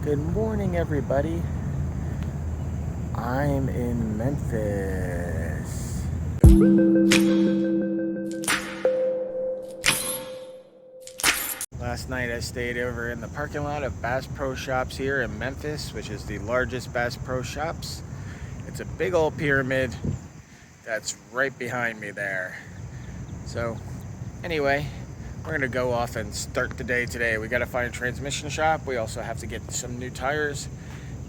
Good morning, everybody. I'm in Memphis. Last night I stayed over in the parking lot of Bass Pro Shops here in Memphis, which is the largest Bass Pro Shops. It's a big old pyramid that's right behind me there. So anyway, we're gonna go off and start the day today. We gotta find a transmission shop. We also have to get some new tires,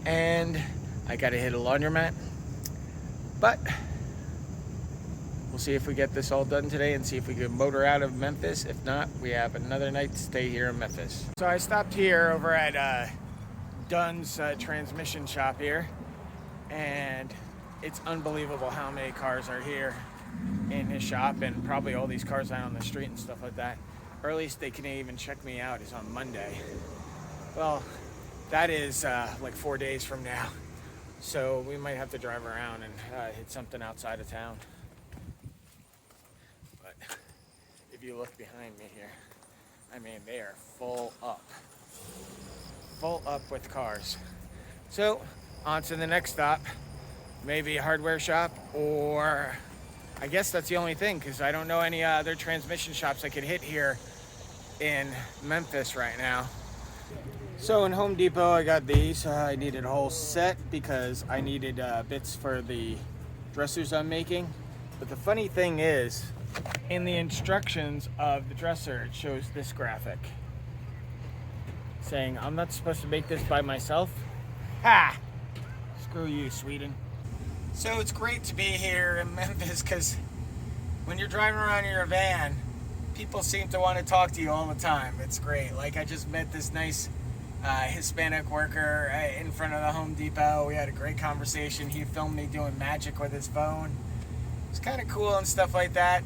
and I gotta hit a laundromat. But we'll see if we get this all done today and see if we can motor out of Memphis. If not, we have another night to stay here in Memphis. So I stopped here over at Dunn's transmission shop here, and it's unbelievable how many cars are here in his shop, and probably all these cars out on the street and stuff like that. Earliest they can even check me out is on Monday. Well, that is like 4 days from now. So we might have to drive around and hit something outside of town. But if you look behind me here, I mean, they are full up with cars. So on to the next stop, maybe a hardware shop, or I guess that's the only thing, because I don't know any other transmission shops I could hit here in Memphis right now. So in Home Depot I got these. I needed a whole set because I needed bits for the dressers I'm making. But the funny thing is, in the instructions of the dresser, it shows this graphic saying I'm not supposed to make this by myself. Ha! Screw you, Sweden. So it's great to be here in Memphis, because when you're driving around in your van, people seem to want to talk to you all the time. It's great. Like, I just met this nice Hispanic worker in front of the Home Depot. We had a great conversation. He filmed me doing magic with his phone. It's kind of cool and stuff like that.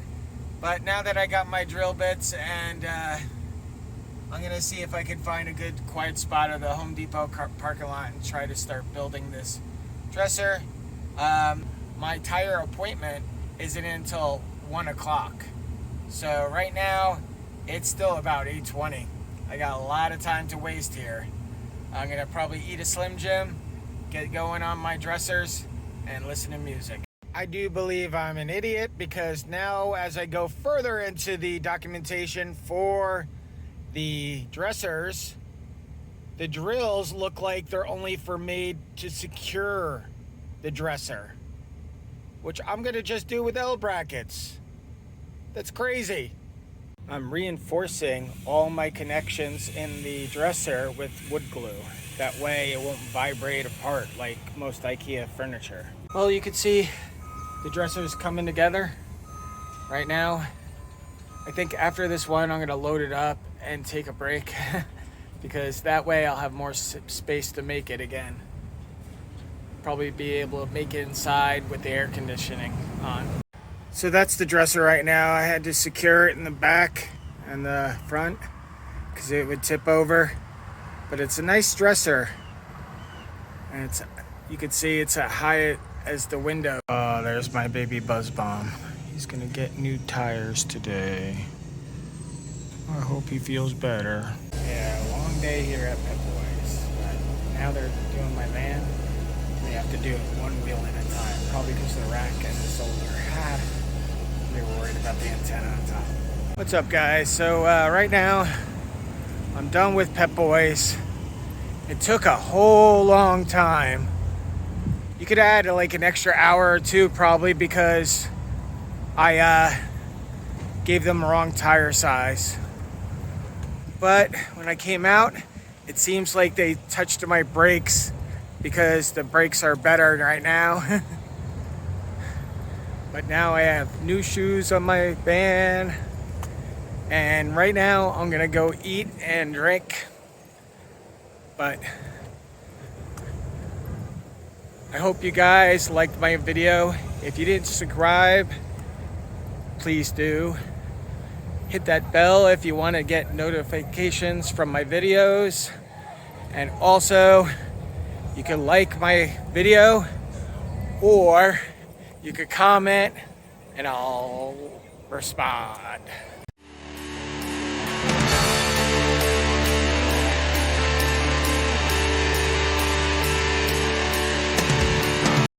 But now that I got my drill bits, and I'm going to see if I can find a good quiet spot of the Home Depot parking lot and try to start building this dresser. My tire appointment isn't until 1 o'clock. So right now, it's still about 8:20. I got a lot of time to waste here. I'm gonna probably eat a Slim Jim, get going on my dressers, and listen to music. I do believe I'm an idiot, because now as I go further into the documentation for the dressers, the drills look like they're only made to secure the dresser, which I'm gonna just do with L brackets. That's crazy. I'm reinforcing all my connections in the dresser with wood glue. That way it won't vibrate apart like most IKEA furniture. Well, you can see the dresser is coming together right now. I think after this one, I'm gonna load it up and take a break because that way I'll have more space to make it again. Probably be able to make it inside with the air conditioning on. So that's the dresser right now. I had to secure it in the back and the front because it would tip over. But it's a nice dresser. And you can see it's as high as the window. Oh, there's my baby Buzz Bomb. He's gonna get new tires today. I hope he feels better. Yeah, long day here at Pep Boys. But now they're doing my van. They have to do it one wheel at a time, probably because the rack and the solar. They were worried about the antenna on top. What's up, guys? So right now, I'm done with Pep Boys. It took a whole long time. You could add like an extra hour or two probably, because I gave them the wrong tire size. But when I came out, it seems like they touched my brakes, because the brakes are better right now. But now I have new shoes on my van, and right now I'm gonna go eat and drink. But I hope you guys liked my video. If you didn't subscribe, please do. Hit that bell if you want to get notifications from my videos. And also, you can like my video, or you could comment and I'll respond.